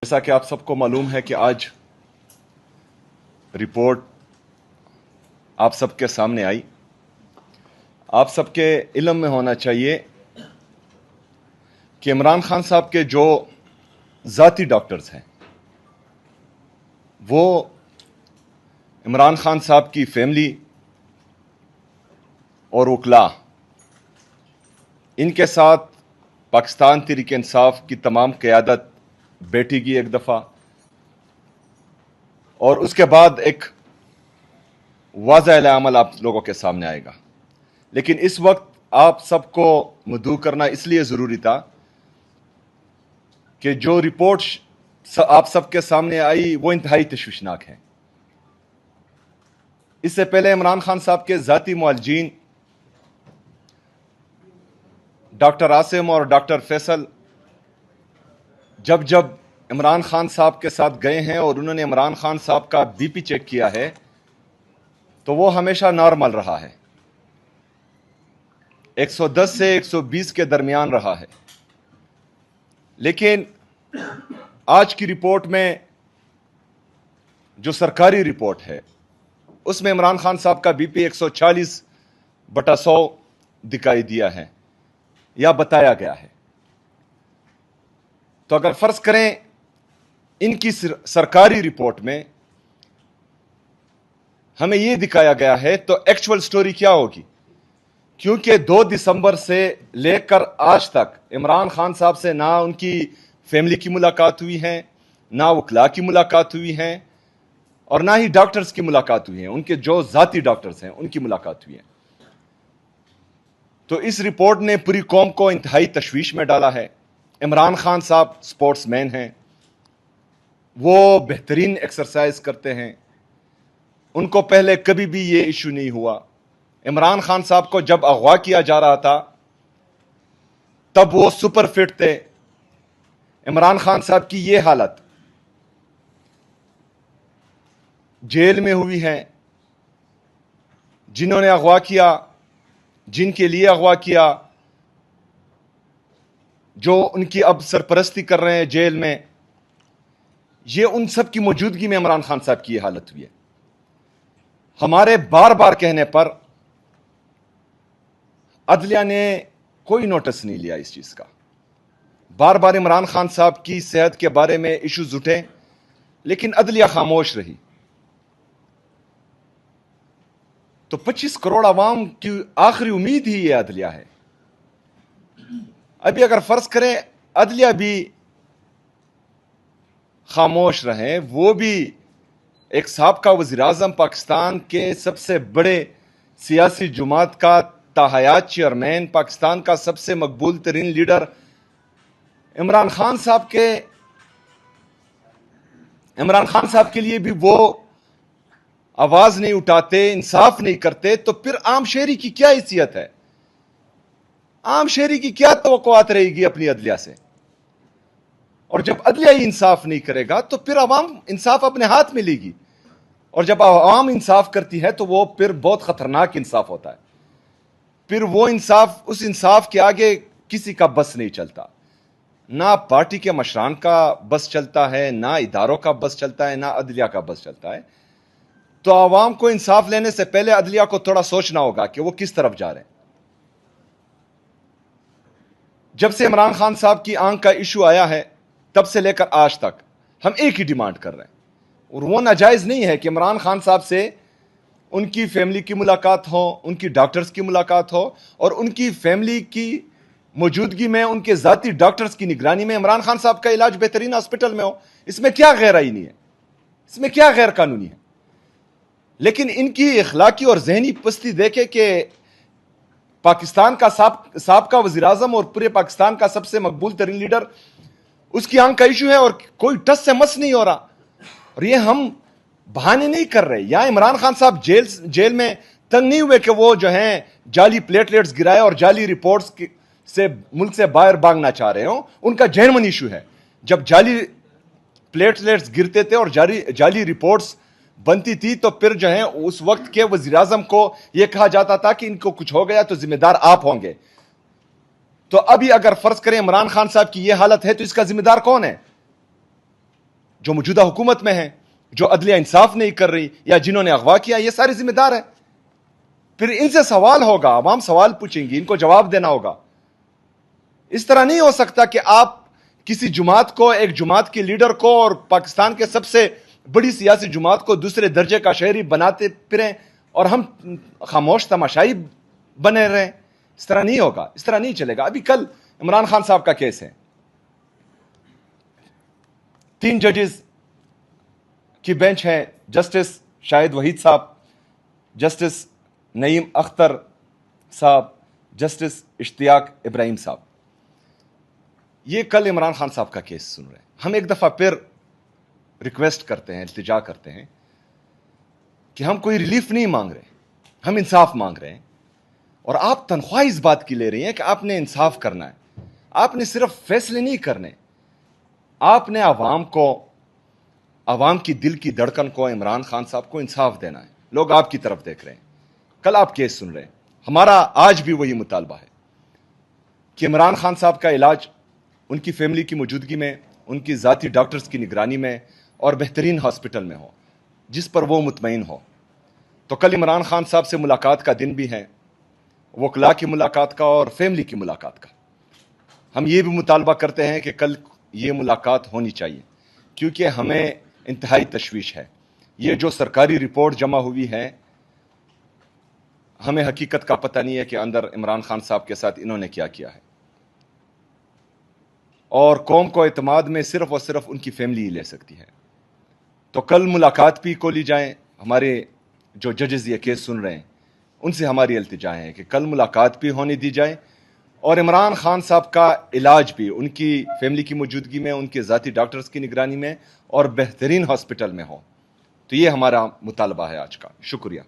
जैसा कि आप सबको मालूम है कि आज रिपोर्ट आप सबके सामने आई। आप सबके इल्म में होना चाहिए कि इमरान खान साहब के जो ज़ाती डॉक्टर्स हैं वो इमरान खान साहब की फैमिली और वकला, इनके साथ पाकिस्तान तहरीक इंसाफ की तमाम क़यादत बैठेगी एक दफ़ा, और उसके बाद एक वाज़ह अमल आप लोगों के सामने आएगा। लेकिन इस वक्त आप सबको मदऊ करना इसलिए ज़रूरी था कि जो रिपोर्ट आप सबके सामने आई वो इंतहाई तशवीशनाक है। इससे पहले इमरान खान साहब के ज़ाती मुआलजीन डॉक्टर आसिम और डॉक्टर फैसल जब जब इमरान खान साहब के साथ गए हैं और उन्होंने इमरान खान साहब का बीपी चेक किया है तो वो हमेशा नॉर्मल रहा है, 110 से 120 के दरमियान रहा है। लेकिन आज की रिपोर्ट में जो सरकारी रिपोर्ट है उसमें इमरान खान साहब का बीपी 140/100 दिखाई दिया है या बताया गया है। तो अगर फर्ज करें इनकी सरकारी रिपोर्ट में हमें यह दिखाया गया है तो एक्चुअल स्टोरी क्या होगी? क्योंकि 2 दिसंबर से लेकर आज तक इमरान खान साहब से ना उनकी फैमिली की मुलाकात हुई है, ना वकला की मुलाकात हुई है, और ना ही डॉक्टर्स की मुलाकात हुई है, उनके जो ज़ाती डॉक्टर्स हैं उनकी मुलाकात हुई है। तो इस रिपोर्ट ने पूरी कौम को इंतहाई तशवीश में डाला है। इमरान खान साहब स्पोर्ट्समैन हैं, वो बेहतरीन एक्सरसाइज करते हैं, उनको पहले कभी भी ये इशू नहीं हुआ। इमरान खान साहब को जब अगवा किया जा रहा था तब वो सुपर फिट थे। इमरान खान साहब की ये हालत जेल में हुई है। जिन्होंने अगवा किया, जिनके लिए अगवा किया, जो उनकी अब सरपरस्ती कर रहे हैं जेल में, ये उन सब की मौजूदगी में इमरान खान साहब की ये हालत हुई है। हमारे बार बार कहने पर अदलिया ने कोई नोटिस नहीं लिया इस चीज का। बार बार इमरान खान साहब की सेहत के बारे में इश्यूज उठे लेकिन अदलिया खामोश रही। तो 25 करोड़ आवाम की आखिरी उम्मीद ही ये अदलिया है। अभी अगर फर्ज करें अदलिया भी खामोश रहे, वो भी एक साबका वज़ीर आज़म, पाकिस्तान के सबसे बड़े सियासी जुमात का ताहयात चेयरमैन, पाकिस्तान का सबसे मकबूल तरीन लीडर इमरान खान साहब के लिए भी वो आवाज नहीं उठाते, इंसाफ नहीं करते, तो फिर आम शहरी की क्या हैसियत है? आम शहरी की क्या तवक्कुआत रहेगी अपनी अदलिया से? और जब अदलिया ही इंसाफ नहीं करेगा तो फिर अवाम इंसाफ अपने हाथ में लेगी, और जब अवाम इंसाफ करती है तो वो फिर बहुत खतरनाक इंसाफ होता है। फिर वो इंसाफ, उस इंसाफ के आगे किसी का बस नहीं चलता। ना पार्टी के मशरान का बस चलता है, ना इदारों का बस चलता है, ना अदलिया का बस चलता है। तो आवाम को इंसाफ लेने से पहले अदलिया को थोड़ा सोचना होगा कि वो किस तरफ जा रहे हैं। जब से इमरान खान साहब की आंख का इशू आया है तब से लेकर आज तक हम एक ही डिमांड कर रहे हैं, और वो नाजायज नहीं है कि इमरान खान साहब से उनकी फैमिली की मुलाकात हो, उनकी डॉक्टर्स की मुलाकात हो, और उनकी फैमिली की मौजूदगी में, उनके ज़ाती डॉक्टर्स की निगरानी में इमरान खान साहब का इलाज बेहतरीन हॉस्पिटल में हो। इसमें क्या गैर आईनी है? इसमें क्या गैर कानूनी है? लेकिन इनकी इखलाकी और जहनी पस्ती देखे कि पाकिस्तान का साबका वज़ीर आज़म और पूरे पाकिस्तान का सबसे मकबूल तरीन लीडर, उसकी आंख का इशू है और कोई टस से मस नहीं हो रहा। और ये हम बहाने नहीं कर रहे। या इमरान खान साहब जेल में तंग नहीं हुए कि वो जो हैं जाली प्लेटलेट्स गिराए और जाली रिपोर्ट्स से मुल्क से बाहर भागना चाह रहे हो। उनका जेन्युइन इशू है। जब जाली प्लेटलेट्स गिरते थे और जाली रिपोर्ट्स बनती थी तो फिर जो है उस वक्त के वज़ीर आज़म को यह कहा जाता था कि इनको कुछ हो गया तो जिम्मेदार आप होंगे। तो अभी अगर फर्ज करें इमरान खान साहब की यह हालत है तो इसका जिम्मेदार कौन है? جو موجودہ حکومت میں ہیں، جو عدلیہ انصاف نہیں کر رہی یا جنہوں نے اغوا کیا، یہ سارے ذمہ دار ہیں. پھر ان سے سوال ہوگا، عوام سوال پوچھیں گی، ان کو جواب دینا ہوگا. اس طرح نہیں ہو سکتا کہ آپ کسی جماعت کو، ایک جماعت کے لیڈر کو اور پاکستان کے سب سے بڑی سیاسی جماعت کو دوسرے درجے کا شہری بناتے پھریں اور ہم خاموش تماشائی بنے رہیں. اس طرح نہیں ہوگا، اس طرح نہیں چلے گا. ابھی کل عمران خان صاحب کا کیس ہے، 3 ججز کی بینچ ہے، جسٹس شاہد وحید صاحب، جسٹس نعیم اختر صاحب، جسٹس اشتیاق ابراہیم صاحب. یہ کل عمران خان صاحب کا کیس سن رہے ہیں. ہم ایک دفعہ پھر ریکویسٹ کرتے ہیں، التجا کرتے ہیں کہ ہم کوئی ریلیف نہیں مانگ رہے، ہم انصاف مانگ رہے ہیں. اور آپ تنخواہ اس بات کی لے رہی ہیں کہ آپ نے انصاف کرنا ہے. آپ نے صرف فیصلے نہیں کرنے، آپ نے عوام کو، عوام کی دل کی دھڑکن کو، عمران خان صاحب کو انصاف دینا ہے. لوگ آپ کی طرف دیکھ رہے ہیں. کل آپ کیس سن رہے ہیں. ہمارا آج بھی وہی مطالبہ ہے کہ عمران خان صاحب کا علاج ان کی فیملی کی موجودگی میں، ان کی ذاتی ڈاکٹرز کی نگرانی میں اور بہترین ہاسپٹل میں ہو جس پر وہ مطمئن ہو. تو کل عمران خان صاحب سے ملاقات کا دن بھی ہے، وکلاء کی ملاقات کا اور فیملی کی ملاقات کا. ہم یہ بھی مطالبہ کرتے ہیں کہ کل یہ ملاقات ہونی چاہیے، کیونکہ ہمیں انتہائی تشویش ہے. یہ جو سرکاری رپورٹ جمع ہوئی ہے، ہمیں حقیقت کا پتہ نہیں ہے کہ اندر عمران خان صاحب کے ساتھ انہوں نے کیا کیا ہے. اور قوم کو اعتماد میں صرف اور صرف ان کی فیملی ہی لے سکتی ہے. تو کل ملاقات بھی کو لی جائیں. ہمارے جو ججز یہ کیس سن رہے ہیں ان سے ہماری التجا ہے کہ کل ملاقات بھی ہونے دی جائے اور عمران خان صاحب کا علاج بھی ان کی فیملی کی موجودگی میں، ان کے ذاتی ڈاکٹرز کی نگرانی میں اور بہترین ہاسپٹل میں ہو. تو یہ ہمارا مطالبہ ہے آج کا. شکریہ.